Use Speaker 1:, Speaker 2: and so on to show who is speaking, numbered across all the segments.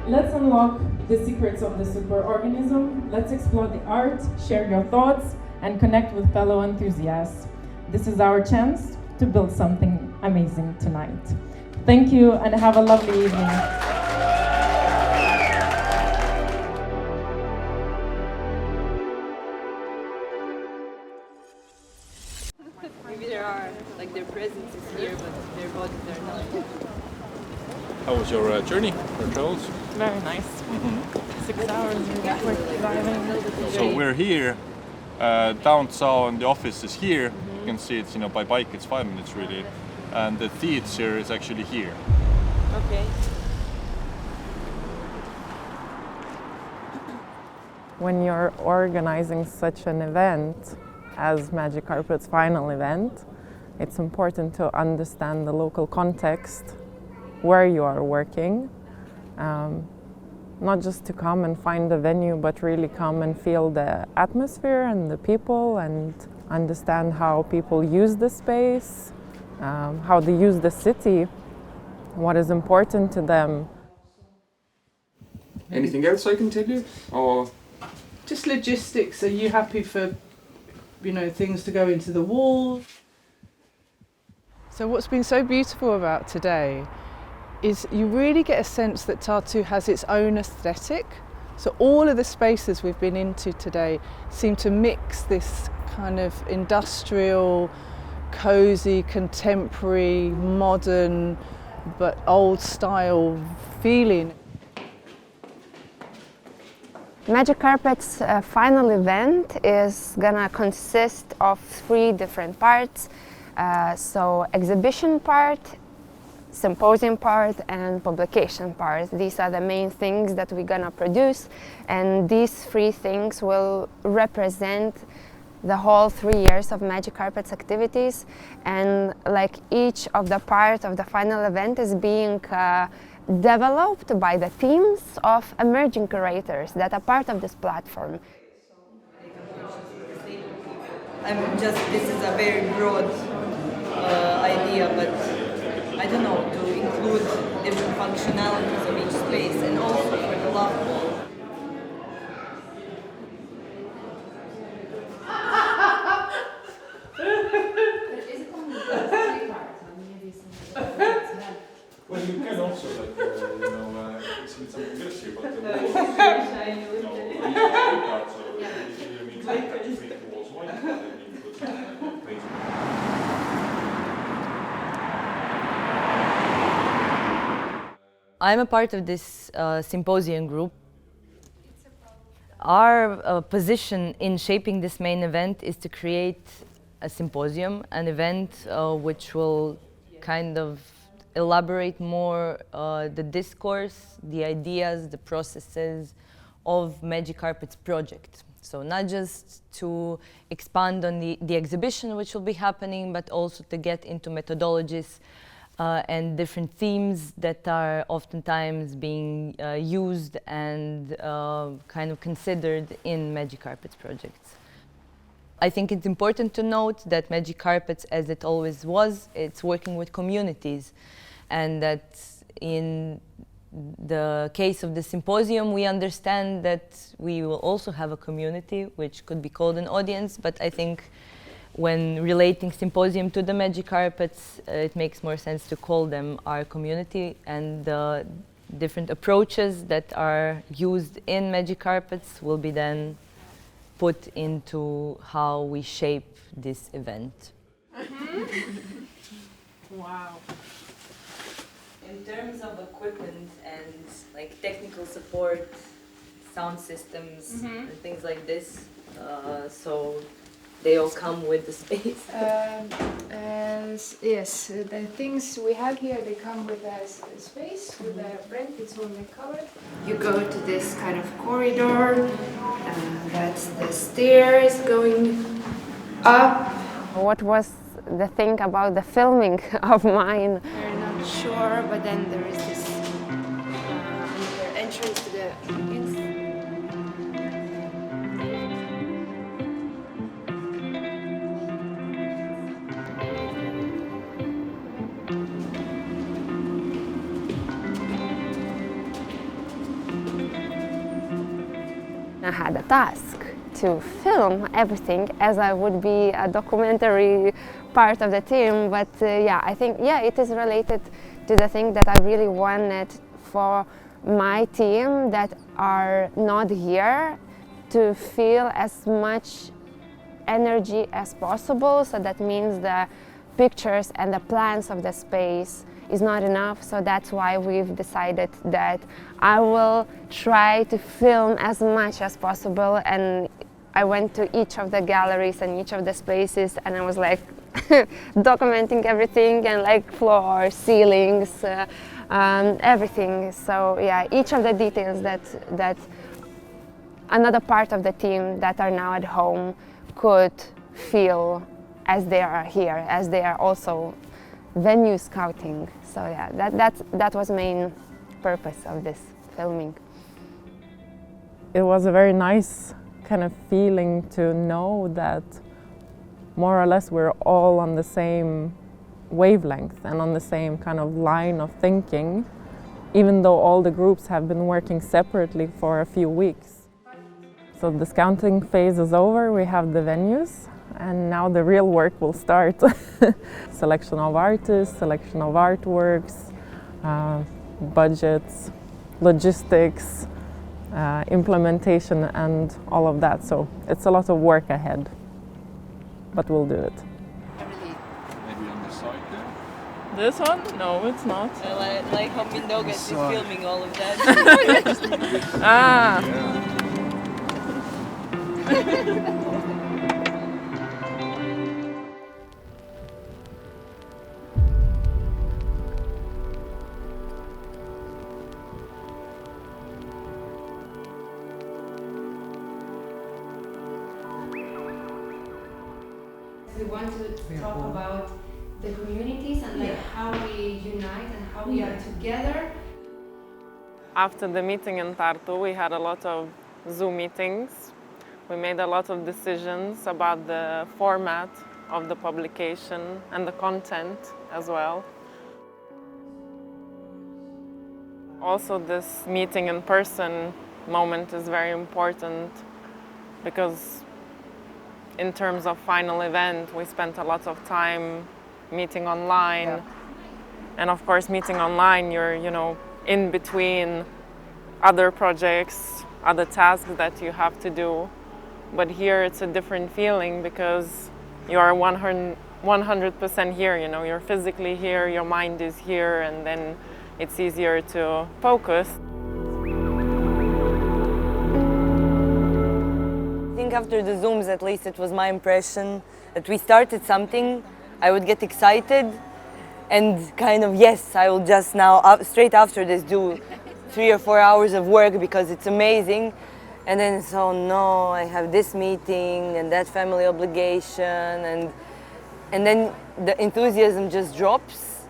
Speaker 1: Let's unlock the secrets of the superorganism. Let's explore the art, share your thoughts, and connect with fellow enthusiasts. This is our chance to build something amazing tonight. Thank you and have a lovely evening.
Speaker 2: Maybe there are, like their presence is here, but their bodies are not.
Speaker 3: How was your journey, your travels?
Speaker 1: Very nice. 6 hours quick driving.
Speaker 3: So we're here, downtown, the office is here. You can see it's, by bike it's 5 minutes really. And the theater is actually here.
Speaker 2: Okay.
Speaker 4: When you're organizing such an event as Magic Carpet's final event, it's important to understand the local context where you are working. Not just to come and find the venue, but really come and feel the atmosphere and the people and understand how people use the space, how they use the city, what is important to them.
Speaker 5: Anything else I can tell you? Or
Speaker 6: just logistics. Are you happy for, things to go into the wall? So what's been so beautiful about today is you really get a sense that Tartu has its own aesthetic. So all of the spaces we've been into today seem to mix this kind of industrial, cozy, contemporary, modern, but old style feeling.
Speaker 7: Magic Carpet's final event is gonna consist of 3 different parts. So exhibition part, symposium part, and publication part. These are the main things that we're gonna produce, and these 3 things will represent the whole 3 years of Magic Carpet's activities, and like each of the part of the final event is being developed by the teams of emerging curators that are part of this platform.
Speaker 2: This is a very broad idea, but I don't know, to include different functionalities of each space, and also for the love wall.
Speaker 3: Well, you can also, see some aggressive, but the walls, parts of it means that you make the walls white, but then you put some paint.
Speaker 2: I'm a part of this symposium group. Our position in shaping this main event is to create a symposium, an event which will kind of elaborate more the discourse, the ideas, the processes of Magic Carpet's project. So not just to expand on the exhibition which will be happening, but also to get into methodologies and different themes that are oftentimes being used and kind of considered in Magic Carpet's projects. I think it's important to note that Magic Carpets, as it always was, it's working with communities, and that in the case of the symposium, we understand that we will also have a community, which could be called an audience, but I think when relating symposium to the Magic Carpets, it makes more sense to call them our community, and the different approaches that are used in Magic Carpets will be then put into how we shape this event.
Speaker 1: Wow.
Speaker 2: In terms of equipment and like technical support, sound systems and things like this, so they all come with the space.
Speaker 8: Yes, the things we have here, they come with a space, with a brand, it's only covered. You go to this kind of corridor, that's the stairs going up.
Speaker 7: What was the thing about the filming of mine?
Speaker 8: We're not sure, but then there is this another entrance to the inside.
Speaker 7: I had a task to film everything as I would be a documentary part of the team, but I think it is related to the thing that I really wanted for my team that are not here to feel as much energy as possible. So that means the pictures and the plans of the space is not enough, so that's why we've decided that I will try to film as much as possible. And I went to each of the galleries and each of the spaces, and I was like documenting everything, and like floors, ceilings, everything. So each of the details that another part of the team that are now at home could feel as they are here, as they are also venue scouting. So that was main purpose of this filming.
Speaker 4: It was a very nice kind of feeling to know that more or less we're all on the same wavelength and on the same kind of line of thinking, even though all the groups have been working separately for a few weeks. So the scouting phase is over, we have the venues, and now the real work will start. Selection of artists, selection of artworks, budgets, logistics, implementation and all of that. So it's a lot of work ahead, but we'll do it.
Speaker 3: Maybe on the side there?
Speaker 4: This one? No, it's not.
Speaker 2: I like how Mindaugas is filming all of that.
Speaker 4: Ah!
Speaker 8: We want to talk about the communities and like how we unite and how we are together.
Speaker 4: After the meeting in Tartu, we had a lot of Zoom meetings. We made a lot of decisions about the format of the publication and the content as well. Also, this meeting in person moment is very important because in terms of final event, we spent a lot of time meeting online. Yeah. And of course, meeting online, you're, in between other projects, other tasks that you have to do. But here it's a different feeling because you are 100% here, you're physically here, your mind is here, and then it's easier to focus.
Speaker 2: I think after the Zooms, at least it was my impression that we started something, I would get excited and kind of, yes, I will just now, straight after this, do 3 or 4 hours of work because it's amazing. And then it's, oh no, I have this meeting and that family obligation, and then the enthusiasm just drops.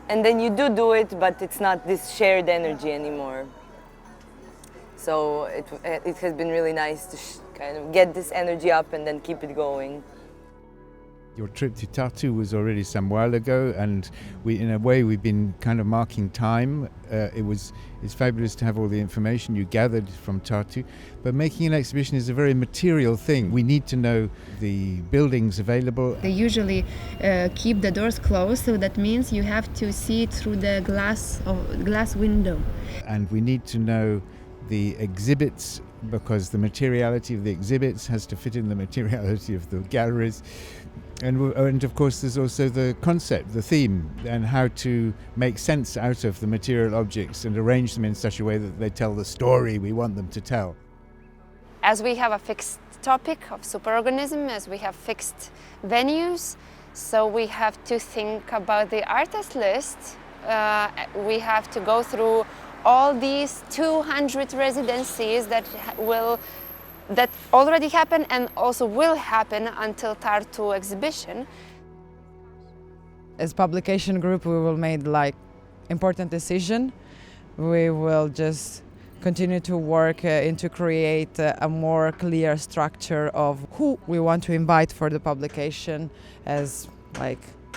Speaker 2: And then you do it, but it's not this shared energy anymore. So it has been really nice to kind of get this energy up and then keep it going.
Speaker 9: Your trip to Tartu was already some while ago, and in a way we've been kind of marking time. It's fabulous to have all the information you gathered from Tartu, but making an exhibition is a very material thing. We need to know the buildings available.
Speaker 8: They usually keep the doors closed, so that means you have to see it through the glass window.
Speaker 9: And we need to know the exhibits, because the materiality of the exhibits has to fit in the materiality of the galleries. And of course there's also the concept, the theme, and how to make sense out of the material objects and arrange them in such a way that they tell the story we want them to tell.
Speaker 7: As we have a fixed topic of superorganism, as we have fixed venues, so we have to think about the artist list. We have to go through all these 200 residencies that already happened and also will happen until Tartu exhibition.
Speaker 10: As publication group, we will make important decision. We will just continue to work to create a more clear structure of who we want to invite for the publication as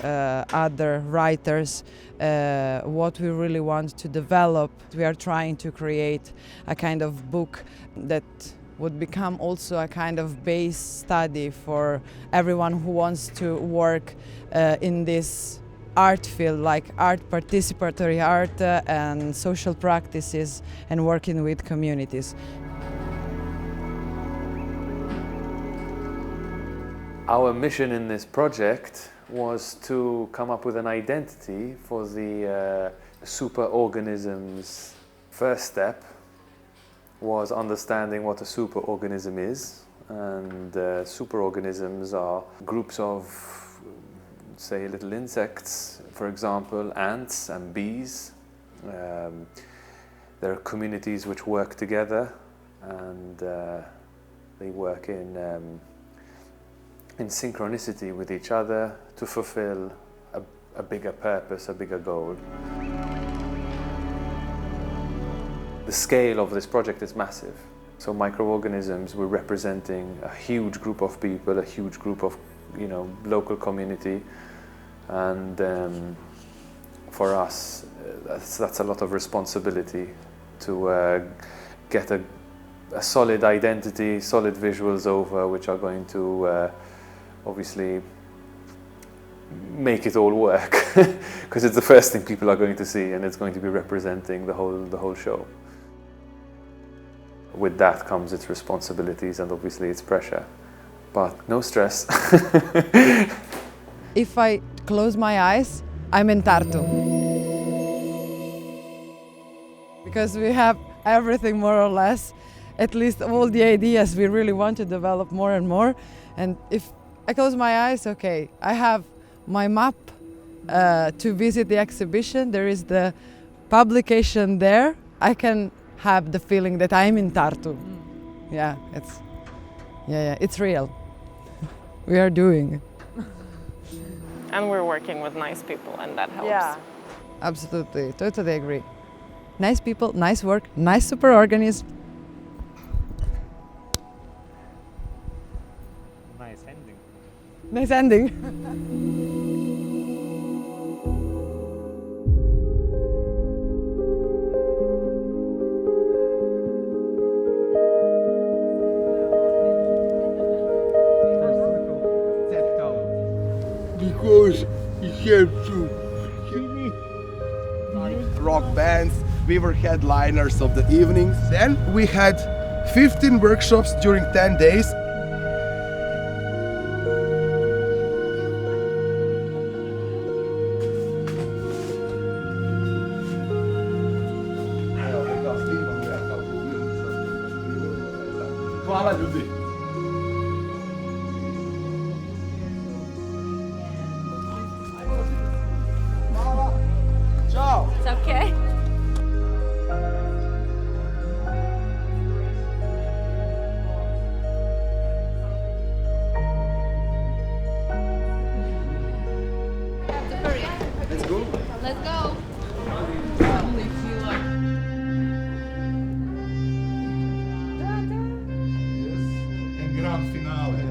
Speaker 10: other writers what we really want to develop. We are trying to create a kind of book that would become also a kind of base study for everyone who wants to work in this art field, like art, participatory art and social practices and working with communities.
Speaker 11: Our mission in this project was to come up with an identity for the superorganisms. First step was understanding what a superorganism is, and superorganisms are groups of, say, little insects, for example, ants and bees. There are communities which work together, and they work in synchronicity with each other to fulfill a bigger purpose, a bigger goal. The scale of this project is massive. So microorganisms, we're representing a huge group of people, a huge group of, local community, and for us, that's a lot of responsibility to get a solid identity, solid visuals over, which are going to obviously make it all work, because it's the first thing people are going to see, and it's going to be representing the whole show. With that comes its responsibilities and obviously its pressure, but no stress.
Speaker 10: If I close my eyes, I'm in Tartu. Because we have everything more or less, at least all the ideas we really want to develop more and more. And if I close my eyes, okay, I have my map to visit the exhibition. There is the publication there. I can have the feeling that I'm in Tartu. Yeah, it's real. We are doing.
Speaker 4: And we're working with nice people, and that helps.
Speaker 10: Yeah, absolutely, totally agree. Nice people, nice work, nice superorganism.
Speaker 12: Nice ending.
Speaker 10: Nice ending.
Speaker 13: Because it helped to rock bands, we were headliners of the evenings. Then we had 15 workshops during 10 days. Hvala ljudi.
Speaker 14: It's okay.
Speaker 13: Let's go.
Speaker 14: Let's go.
Speaker 13: En gran finale.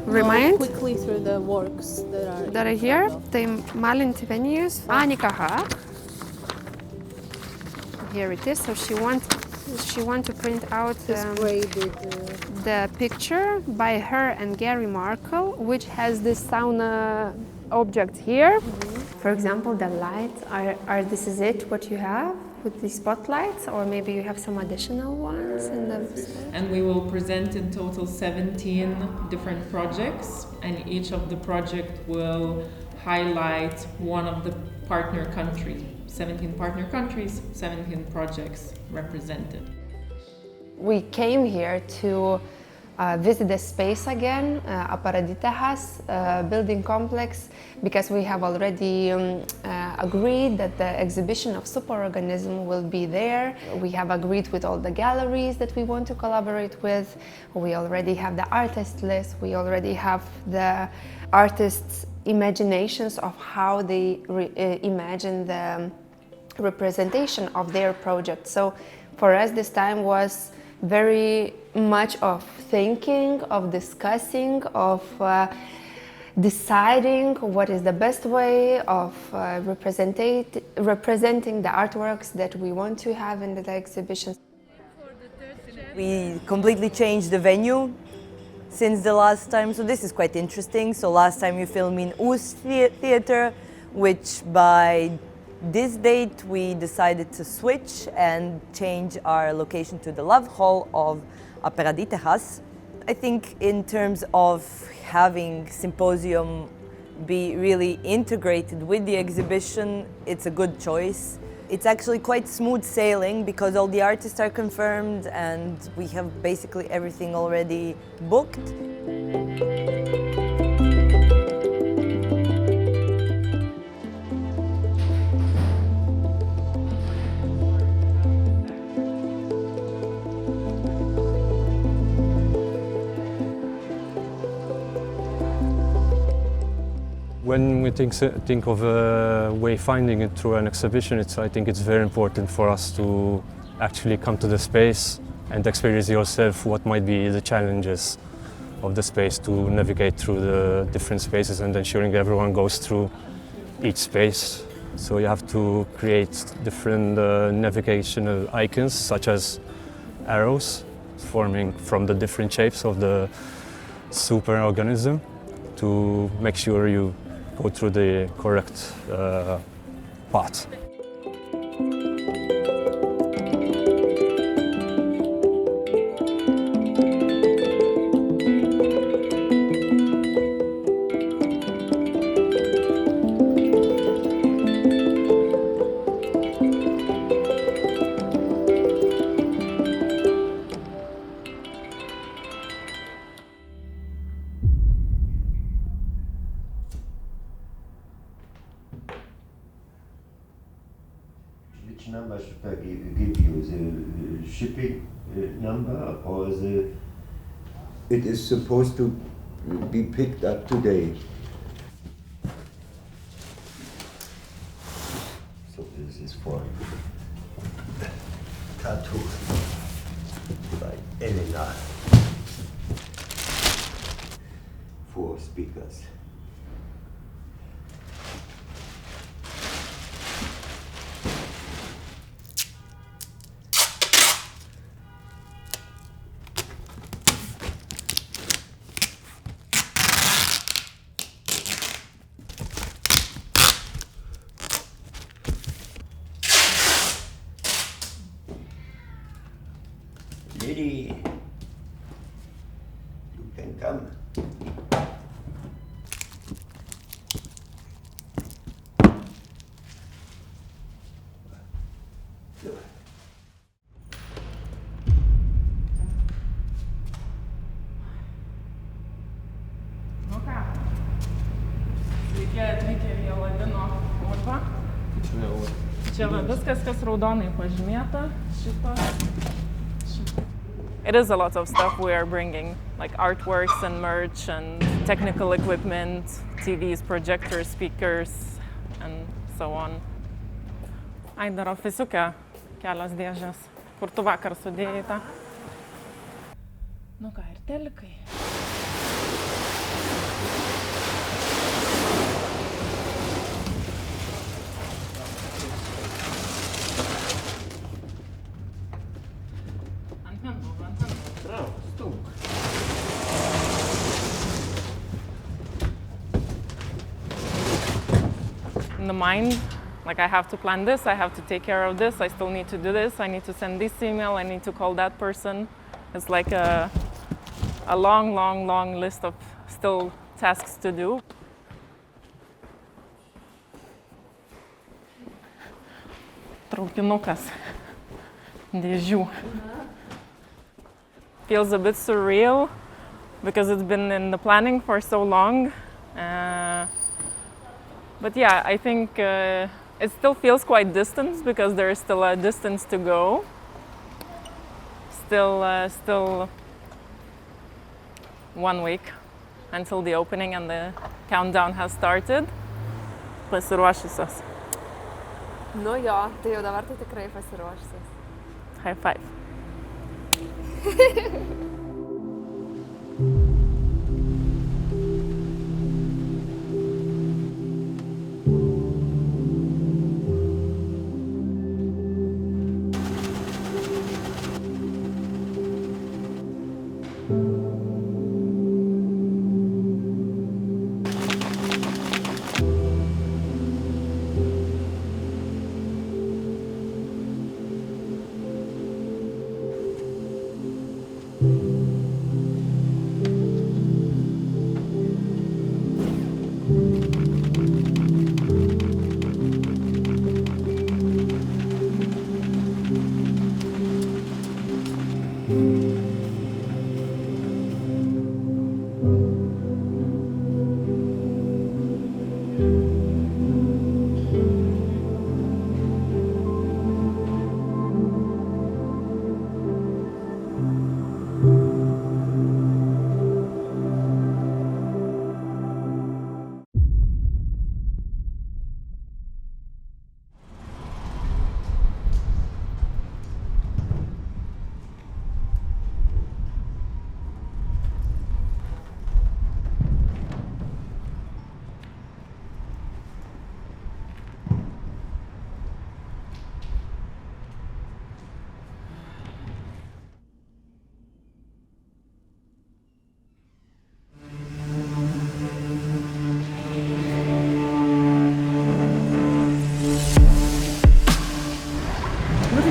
Speaker 7: Remind
Speaker 14: quickly through the works
Speaker 7: that are here, the Malinti venues. Anikaha. Here it is. So she want to print out the picture by her and Gary Markle, which has this sauna object here. For example, the lights are this is it, what you have. with the spotlights, or maybe you have some additional ones in the stage?
Speaker 1: And we will present in total 17 different projects, and each of the project will highlight one of the partner countries. 17 partner countries, 17 projects represented.
Speaker 7: We came here to visit the space again, Aparaditehas building complex, because we have already agreed that the exhibition of Superorganism will be there. We have agreed with all the galleries that we want to collaborate with. We already have the artist list. We already have the artists' imaginations of how they imagine the representation of their project. So for us this time was very much of thinking, of discussing, of deciding what is the best way of representing the artworks that we want to have in the exhibition.
Speaker 2: We completely changed the venue since the last time, so this is quite interesting. So last time you filmed in Us Theatre, which by this date we decided to switch and change our location to the Love Hall of Aparaditehas. I think in terms of having Symposium be really integrated with the exhibition, it's a good choice. It's actually quite smooth sailing because all the artists are confirmed and we have basically everything already booked.
Speaker 12: When we think of wayfinding it through an exhibition, I think it's very important for us to actually come to the space and experience yourself what might be the challenges of the space, to navigate through the different spaces and ensuring everyone goes through each space. So you have to create different navigational icons, such as arrows, forming from the different shapes of the superorganism, to make sure you go through the correct path.
Speaker 15: Which number should I give you? The shipping number, or it is supposed to be picked up today? So this is for Tartu by Elena. 4 speakers. Lady, you can come.
Speaker 1: Nu ką, sveiki atvykę į Aladino urvą. Čia va viskas, kas raudonai pažymėta, It is a lot of stuff we are bringing, like artworks and merch and technical equipment, TVs, projectors, speakers, and so on. Ai, dar ofisiuke kelios dėžės, kur tu vakar sudėjai tą. Nu ką, ir telikai. In the mind,
Speaker 4: Like I have to plan this, I have to take care of this, I still need to do this, I need to send this email, I need to call that person. It's like a long list of still tasks to do. Traukinukas dėžių. Feels a bit surreal because it's been in the planning for so long. But yeah, I think it still feels quite distant because there is still a distance to go. Still 1 week until the opening and the countdown has started. Pasiruošusios.
Speaker 14: Nu jo, tai jau dabar tai tikrai pasiruošusios.
Speaker 4: High five.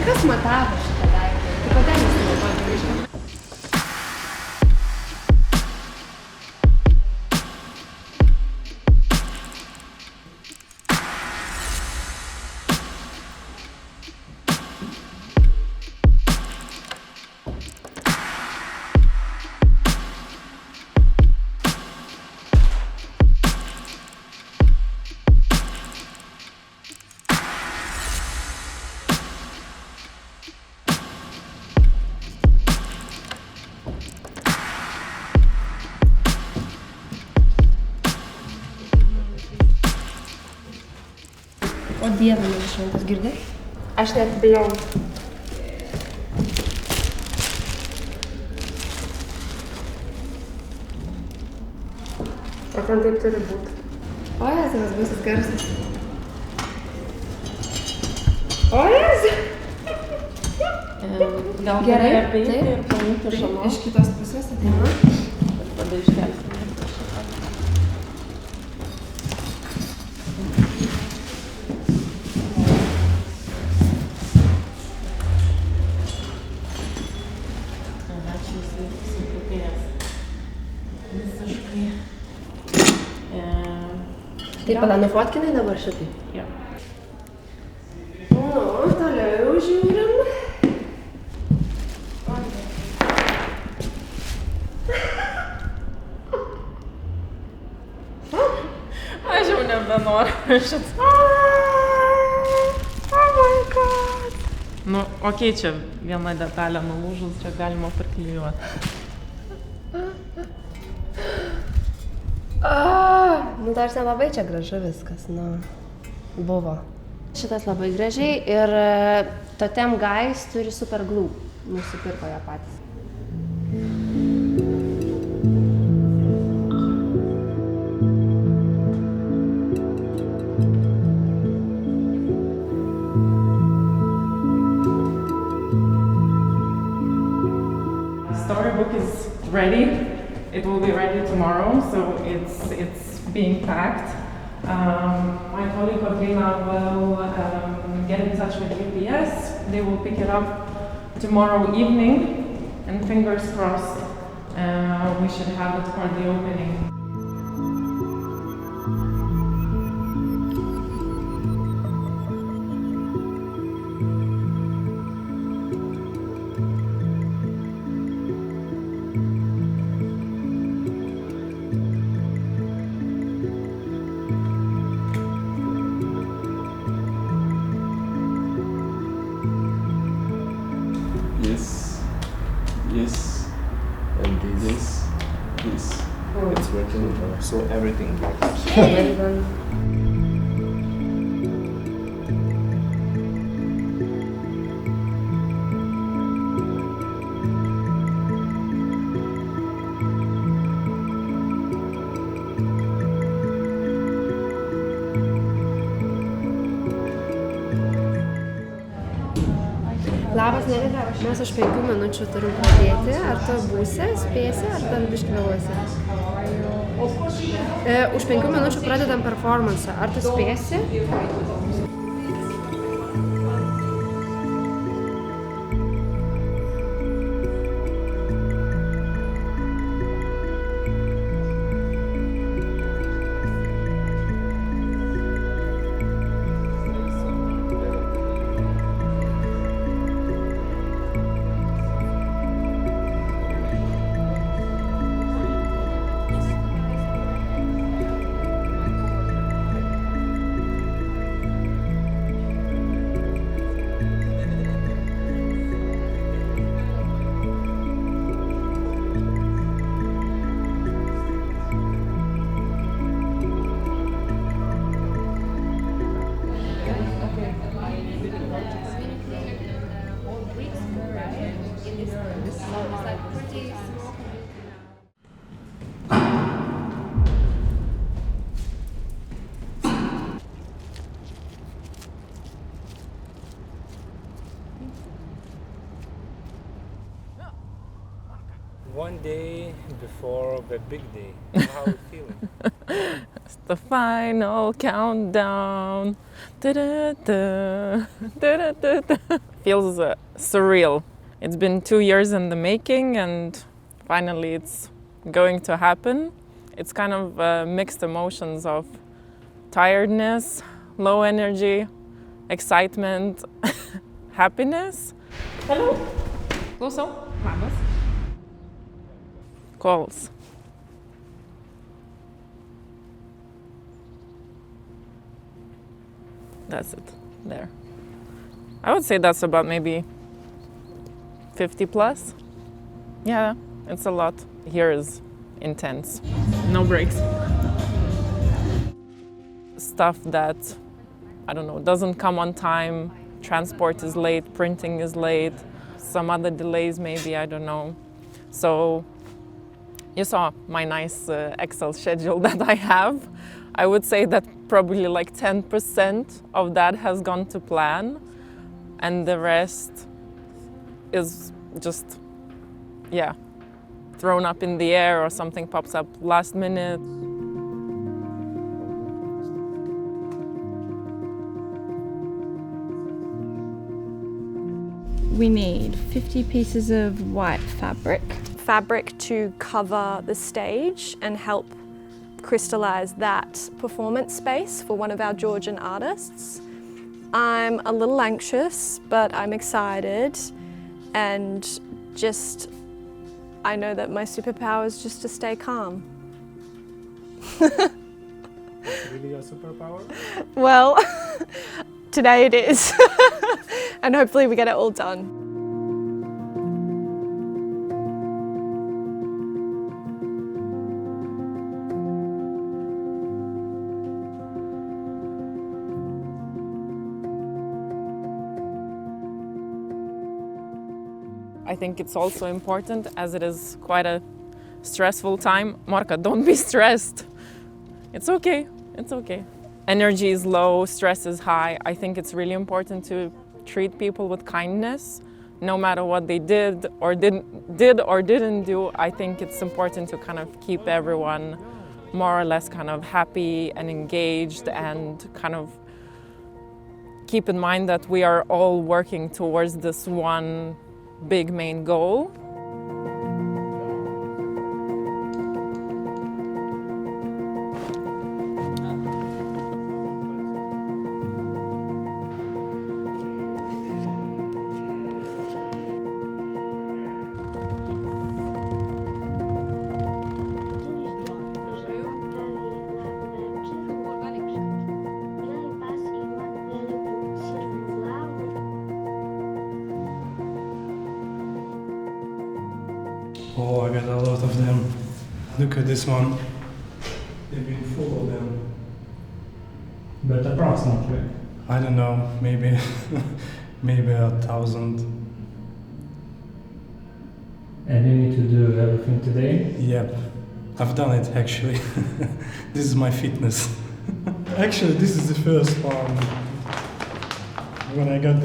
Speaker 14: Kas matavo šitą daiktą? Tai kodėl jis nepagrįžo? O Dieve, man šventas, girdėjai? Aš net bijau. O ten taip turi būti. O Jėzus, bus tas garsas. O Jėzus!
Speaker 4: Gal
Speaker 14: gerai
Speaker 4: apeiti ir paimti šalia.
Speaker 14: Iš kitos pusės ateina.
Speaker 4: Ir tada iškelsim.
Speaker 14: Tai pala, nufotkinai dabar šitai?
Speaker 4: Jo.
Speaker 14: Nu, toliau žiūrim.
Speaker 4: Aš jau nebenoriu šitą. Oh my god. Nu, okei, čia viena detalė nulūžus, čia galima priklijuoti.
Speaker 14: Nu, tarsi labai čia gražu viskas, nu, buvo. Šitas labai gražiai ir Totem Guys turi super glue. Nusipirko ją patys.
Speaker 4: Storybook is ready. It will be ready tomorrow, so it's being packed.
Speaker 1: My colleague Audrina will get in touch with UPS. They will pick it up tomorrow evening, and fingers crossed we should have it for the opening.
Speaker 16: Yes, and this. It's working, so everything works.
Speaker 14: Very good. Labas, neringa, mes už 5 minučių turim pradėti. Ar tu būsi, spėsi, ar dar biškį vėluosi? Už 5 minučių pradedam performansą. Ar tu spėsi?
Speaker 17: One day before the big day, how are you feeling?
Speaker 4: It's the final countdown. Da-da-da, da-da-da-da. Feels surreal. It's been 2 years in the making, and finally it's going to happen. It's kind of mixed emotions of tiredness, low energy, excitement, happiness.
Speaker 1: Hello. Klausau. Labas.
Speaker 4: Calls. That's it, there. I would say that's about maybe 50 plus. Yeah, it's a lot. Here is intense. No breaks. Stuff that, I don't know, doesn't come on time. Transport is late, printing is late, some other delays maybe, I don't know. So you saw my nice Excel schedule that I have. I would say that probably like 10% of that has gone to plan, and the rest is just, yeah, thrown up in the air or something pops up last minute.
Speaker 18: We need 50 pieces of white fabric.
Speaker 19: Fabric to cover the stage and help crystallize that performance space for one of our Georgian artists. I'm a little anxious, but I'm excited, and I know that my superpower is just to stay calm.
Speaker 17: Really your superpower?
Speaker 19: Well, today it is. And hopefully we get it all done.
Speaker 4: I think it's also important, as it is quite a stressful time. Morka, don't be stressed. It's okay, it's okay. Energy is low, stress is high. I think it's really important to treat people with kindness, no matter what they did or didn't do. I think it's important to kind of keep everyone more or less kind of happy and engaged, and kind of keep in mind that we are all working towards this one big main goal.
Speaker 20: Oh, I got a lot of them. Look at this one. They've been full of them.
Speaker 17: But approximately?
Speaker 20: I don't know, maybe maybe 1,000.
Speaker 17: And you need to do everything today?
Speaker 20: Yep, I've done it actually. This is my fitness. Actually, this is the first one. When I got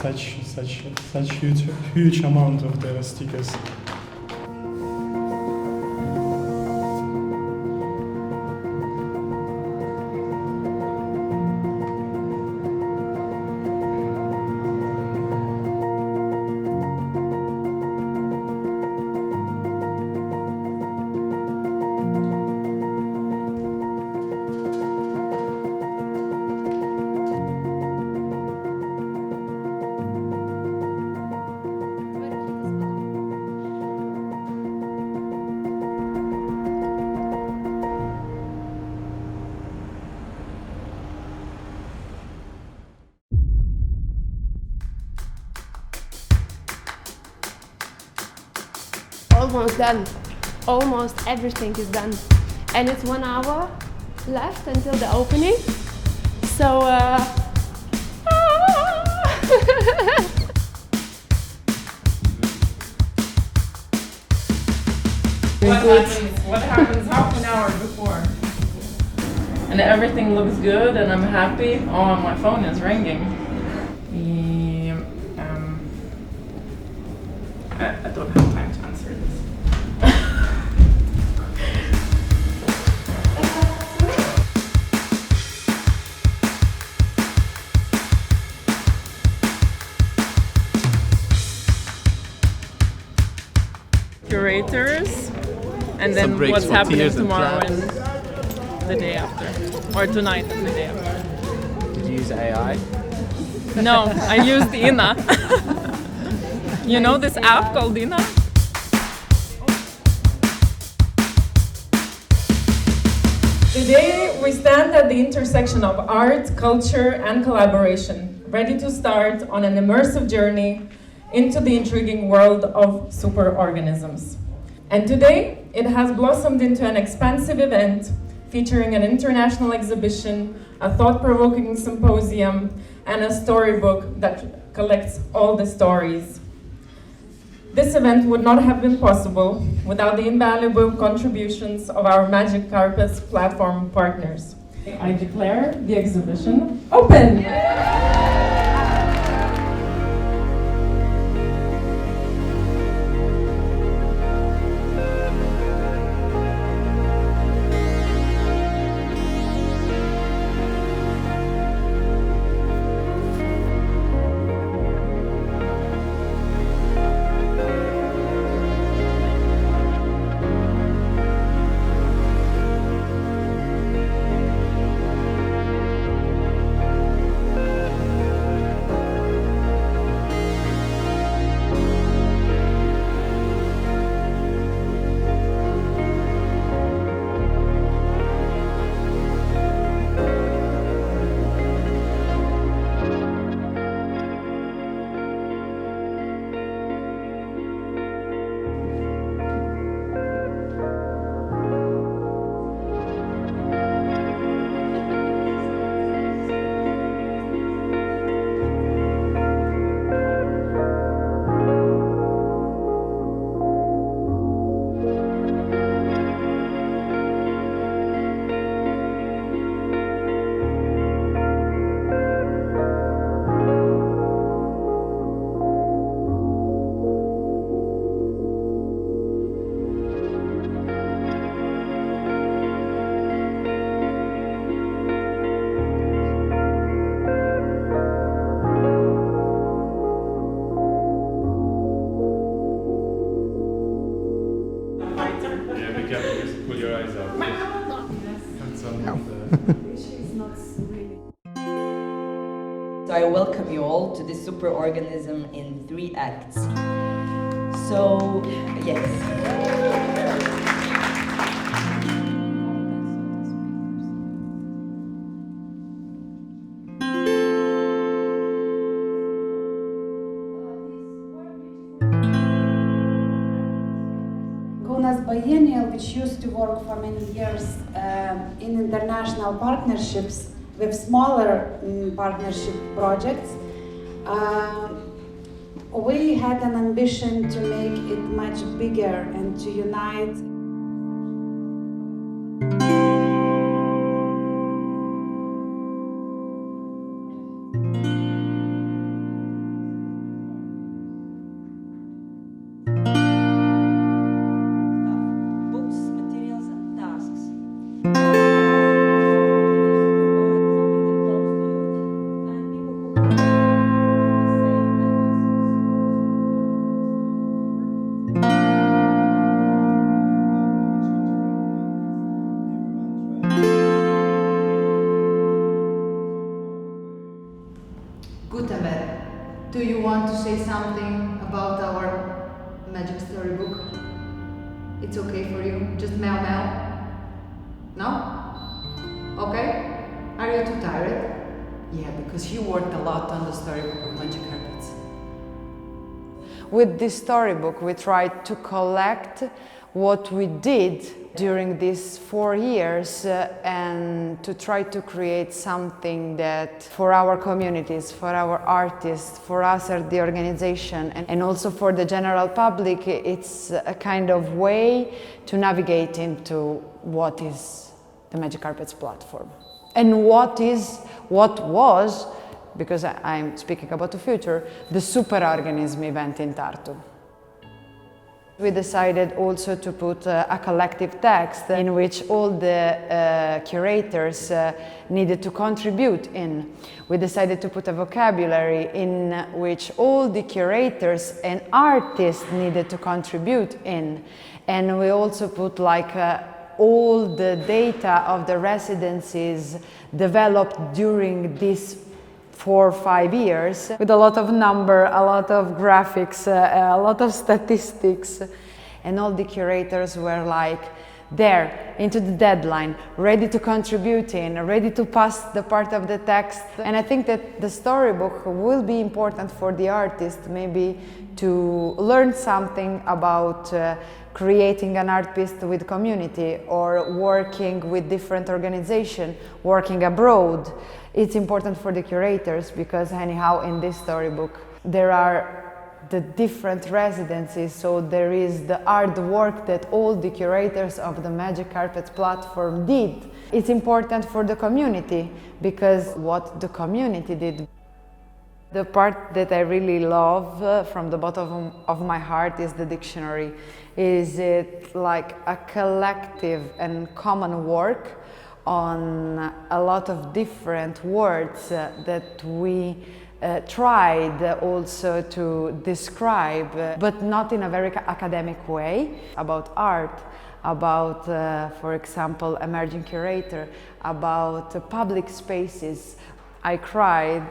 Speaker 20: such huge amount of the stickers.
Speaker 8: Almost done. Almost everything is done. And it's 1 hour left until the opening. So,
Speaker 1: What happens half an hour before? And everything looks good and I'm happy. Oh, my phone is ringing. I don't have time to answer this. Curators, and then what's happening tomorrow and the day after, or tonight and the day after.
Speaker 16: Did you use AI?
Speaker 1: No, I used Ina. You know this app called Ina? Today we stand at the intersection of art, culture and collaboration, ready to start on an immersive journey into the intriguing world of superorganisms. And today it has blossomed into an expansive event featuring an international exhibition, a thought-provoking symposium, and a storybook that collects all the stories. This event would not have been possible without the invaluable contributions of our Magic Carpets platform partners. I declare the exhibition open!
Speaker 21: So I welcome you all to the Superorganism in 3 acts. So, yes.
Speaker 22: Biennial, which used to work for many years in international partnerships with smaller partnership projects, we had an ambition to make it much bigger and to unite.
Speaker 23: Gutenberg, do you want to say something about our magic storybook? It's okay for you? Just meow meow? No? Okay? Are you too tired?
Speaker 24: Yeah, because you worked a lot on the storybook of Magic Carpets.
Speaker 25: With this storybook, we tried to collect what we did during these 4 years and to try to create something that for our communities, for our artists, for us as the organization, and also for the general public, it's a kind of way to navigate into what is the Magic Carpets platform. And what was, because I'm speaking about the future, the Superorganism event in Tartu. We decided also to put a collective text in which all the curators needed to contribute in. We decided to put a vocabulary in which all the curators and artists needed to contribute in. And we also put like all the data of the residencies developed during this 4 or 5 years, with a lot of number, a lot of graphics, a lot of statistics, and all the curators were like there, into the deadline, ready to contribute in, ready to pass the part of the text. And I think that the storybook will be important for the artist, maybe to learn something about creating an art piece with community or working with different organizations, working abroad. It's important for the curators because anyhow in this storybook there are the different residencies, so there is the hard work that all the curators of the Magic Carpets platform did. It's important for the community because what the community did. The part that I really love from the bottom of my heart is the dictionary. Is it like a collective and common work on a lot of different words that we tried also to describe, but not in a very academic way, about art, about, for example, emerging curator, about public spaces. I cried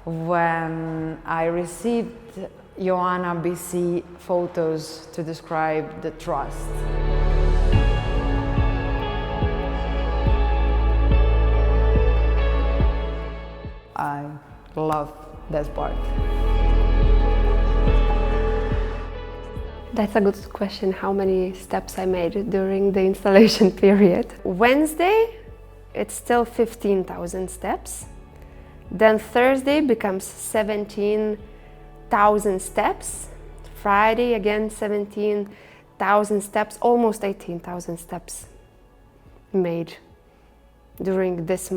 Speaker 25: when I received Joanna BC photos to describe the trust. I love that part.
Speaker 7: That's a good question, how many steps I made during the installation period. Wednesday, it's still 15,000 steps. Then Thursday becomes 17,000 steps. Friday, again, 17,000 steps, almost 18,000 steps made during this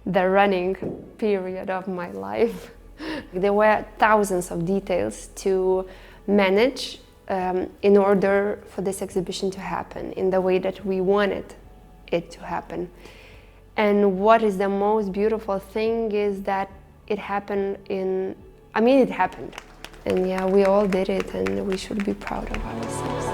Speaker 7: the running period of my life. There were thousands of details to manage in order for this exhibition to happen in the way that we wanted it to happen. And what is the most beautiful thing is that it happened it happened. And yeah, we all did it and we should be proud of ourselves.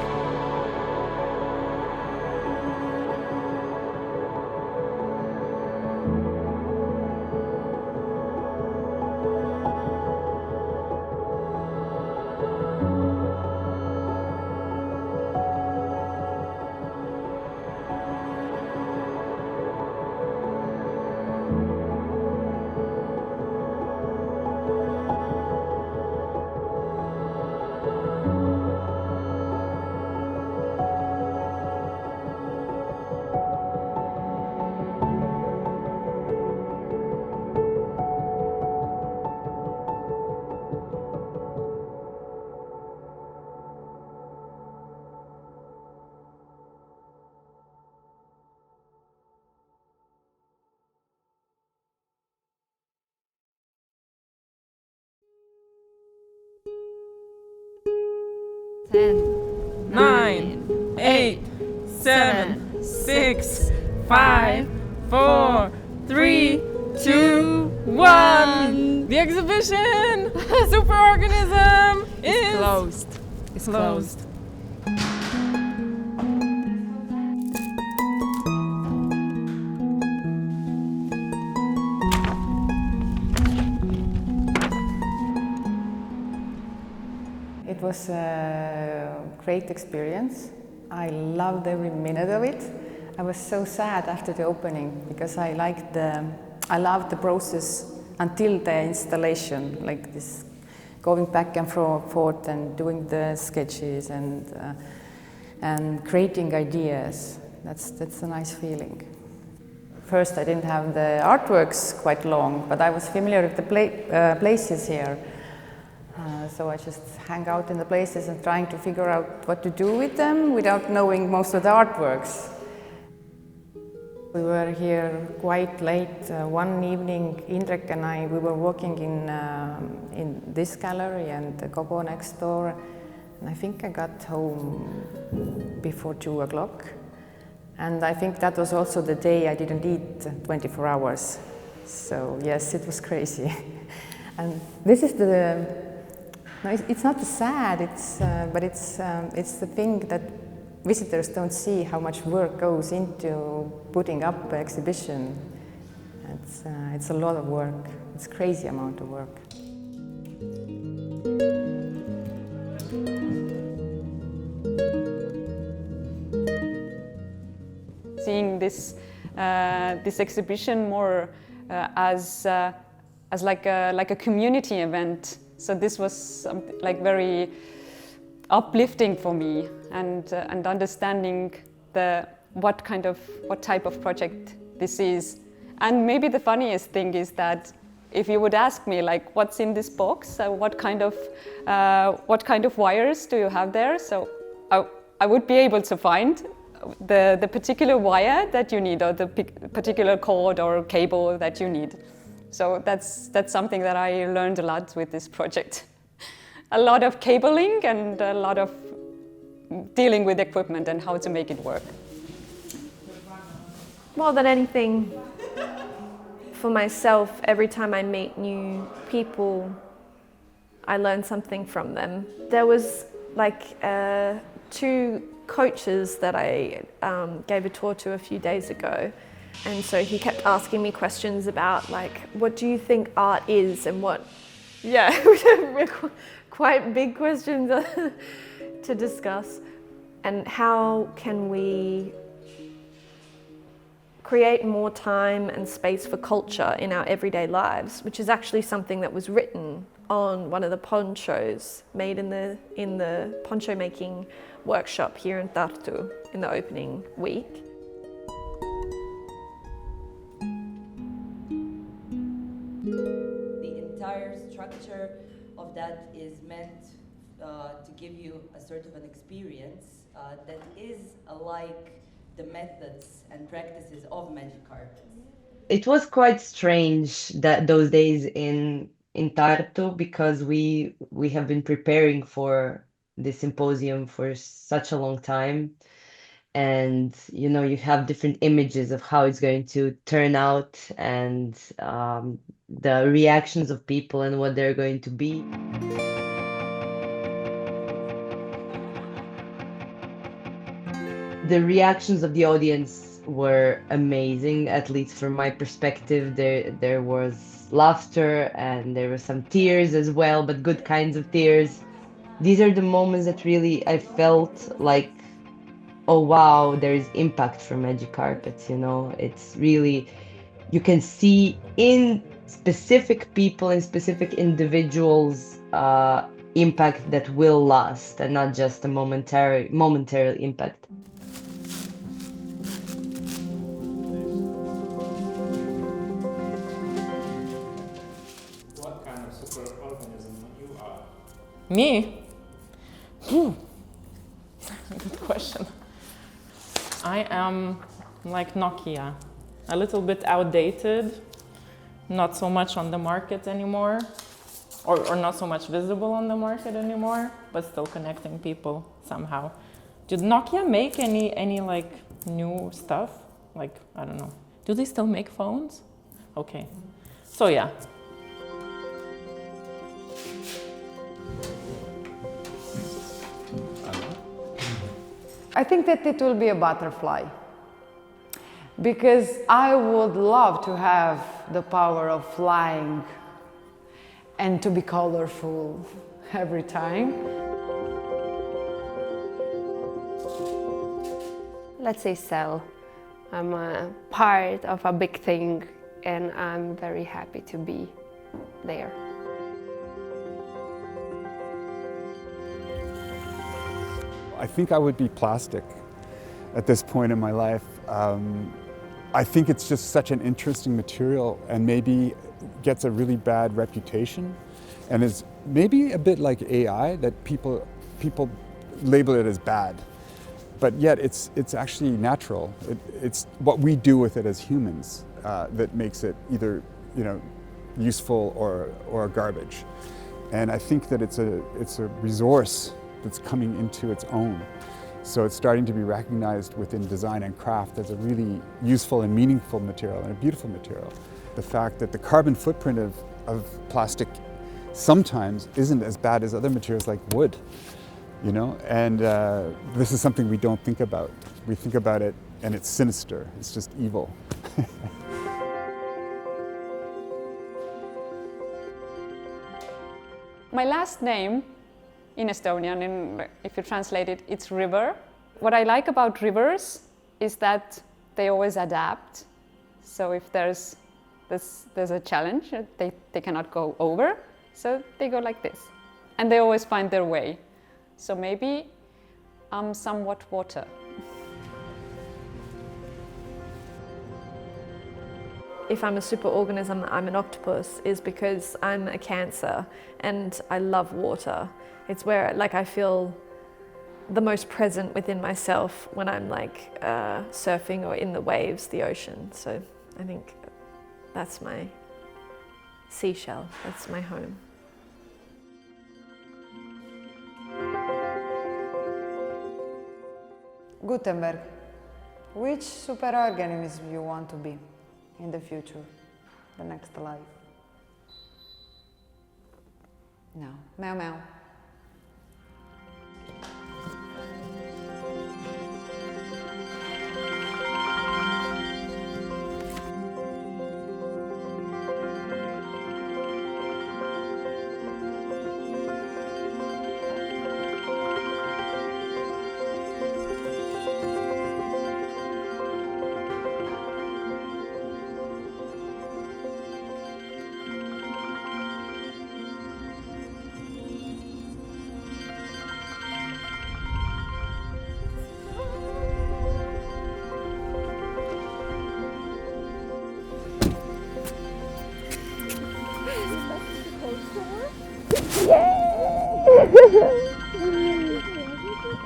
Speaker 1: 10, 9, 8, 7, 6, 5, 4, 3, 2, 1. The exhibition, Superorganism, is closed. It's closed.
Speaker 3: It was a great experience. I loved every minute of it. I was so sad after the opening because I loved the process until the installation, like this going back and forth and doing the sketches and creating ideas. That's a nice feeling. First, I didn't have the artworks quite long, but I was familiar with the places here. So I just hang out in the places and trying to figure out what to do with them without knowing most of the artworks. We were here quite late. One evening, Indrek and I, we were walking in this gallery and the Gogo next door. And I think I got home before 2 o'clock. And I think that was also the day I didn't eat 24 hours. So yes, it was crazy. And this is no, it's not sad, but it's the thing that visitors don't see how much work goes into putting up an exhibition. It's a lot of work. It's a crazy amount of work.
Speaker 5: Seeing this exhibition more as like a community event. So this was like very uplifting for me, and understanding what type of project this is. And maybe the funniest thing is that if you would ask me like what's in this box, what kind of wires do you have there, so I would be able to find the particular wire that you need, or the particular cord or cable that you need. So that's something that I learned a lot with this project. A lot of cabling and a lot of dealing with equipment and how to make it work.
Speaker 19: More than anything, for myself, every time I meet new people, I learn something from them. There was like 2 coaches that I gave a tour to a few days ago. And so he kept asking me questions about like, what do you think art is, and what, yeah, quite big questions to discuss. And how can we create more time and space for culture in our everyday lives, which is actually something that was written on one of the ponchos made in the poncho making workshop here in Tartu in the opening week.
Speaker 21: The entire structure of that is meant to give you a sort of an experience that is like the methods and practices of magic carpets.
Speaker 2: It was quite strange that those days in Tartu, because we have been preparing for this symposium for such a long time. And you know, you have different images of how it's going to turn out, and the reactions of people and what they're going to be. The reactions of the audience were amazing, at least from my perspective. There was laughter and there were some tears as well, but good kinds of tears. These are the moments that really I felt like, oh wow, there is impact from magic carpets, you know. It's really, you can see in specific people and specific individuals impact that will last, and not just a momentary impact.
Speaker 17: What kind of superorganism you are?
Speaker 1: Me? Good question. I am like Nokia, a little bit outdated, not so much on the market anymore.
Speaker 4: or not so much visible on the market anymore, but still connecting people somehow. Did Nokia make any like new stuff? Like, I don't know. Do they still make phones? Okay. So yeah.
Speaker 25: I think that it will be a butterfly, because I would love to have the power of flying and to be colorful every time.
Speaker 7: Let's say cell. I'm a part of a big thing and I'm very happy to be there.
Speaker 6: I think I would be plastic at this point in my life. I think it's just such an interesting material and maybe gets a really bad reputation and is maybe a bit like AI, that people label it as bad. But yet it's actually natural. It's what we do with it as humans that makes it either useful or garbage. And I think that it's a resource that's coming into its own. So it's starting to be recognized within design and craft as a really useful and meaningful material and a beautiful material. The fact that the carbon footprint of plastic sometimes isn't as bad as other materials like wood, and this is something we don't think about. We think about it and it's sinister, it's just evil.
Speaker 5: My last name in Estonian, and if you translate it, it's river. What I like about rivers is that they always adapt. So if there's a challenge, they cannot go over, so they go like this. And they always find their way. So maybe I'm somewhat water.
Speaker 19: If I'm a superorganism, I'm an octopus, is because I'm a Cancer and I love water. It's where I feel the most present within myself when I'm surfing or in the waves, the ocean. So I think that's my seashell, that's my home.
Speaker 25: Gutenberg, which superorganism you want to be in the future, the next life? No, meow meow.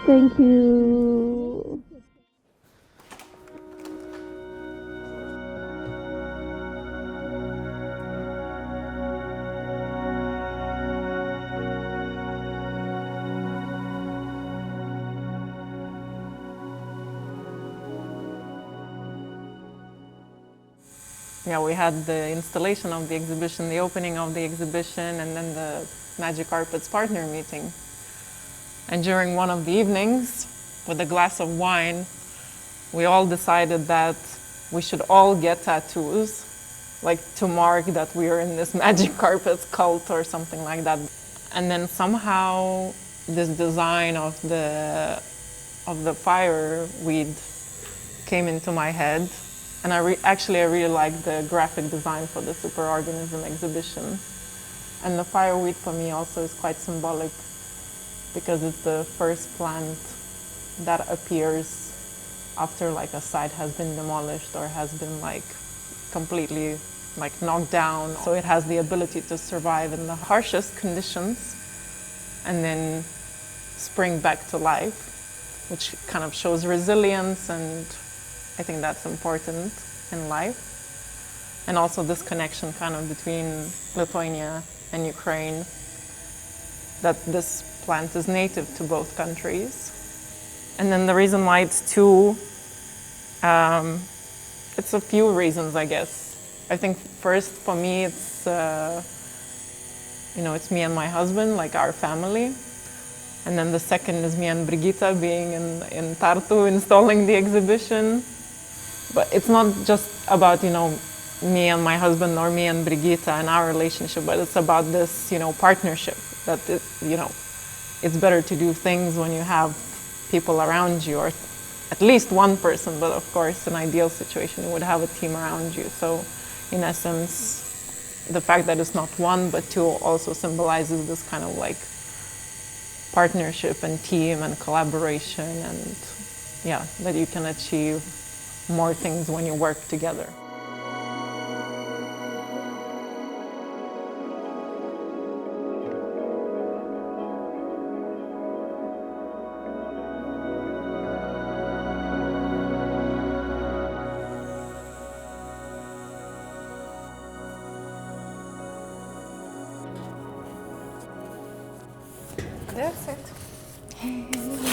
Speaker 18: Thank you.
Speaker 4: Yeah, we had the installation of the exhibition, the opening of the exhibition, and then the Magic Carpets partner meeting. And during one of the evenings, with a glass of wine, we all decided that we should all get tattoos, to mark that we are in this Magic Carpets cult or something like that. And then somehow this design of the fireweed came into my head. And I really like the graphic design for the Superorganism exhibition. And the fireweed for me also is quite symbolic because it's the first plant that appears after a site has been demolished or has been completely knocked down. So it has the ability to survive in the harshest conditions and then spring back to life, which kind of shows resilience, and I think that's important in life. And also this connection kind of between Lithuania and Ukraine, that this plant is native to both countries. And then the reason why it's two, it's a few reasons, I guess. I think first for me it's, it's me and my husband, like our family. And then the second is me and Brigita being in Tartu, installing the exhibition. But it's not just about, me and my husband or me and Brigita and our relationship, but it's about this, partnership. That it's better to do things when you have people around you, or at least one person, but of course, in an ideal situation, you would have a team around you. So in essence, the fact that it's not one, but two also symbolizes this kind of like partnership and team and collaboration, and yeah, that you can achieve more things when you work together.
Speaker 3: That's it.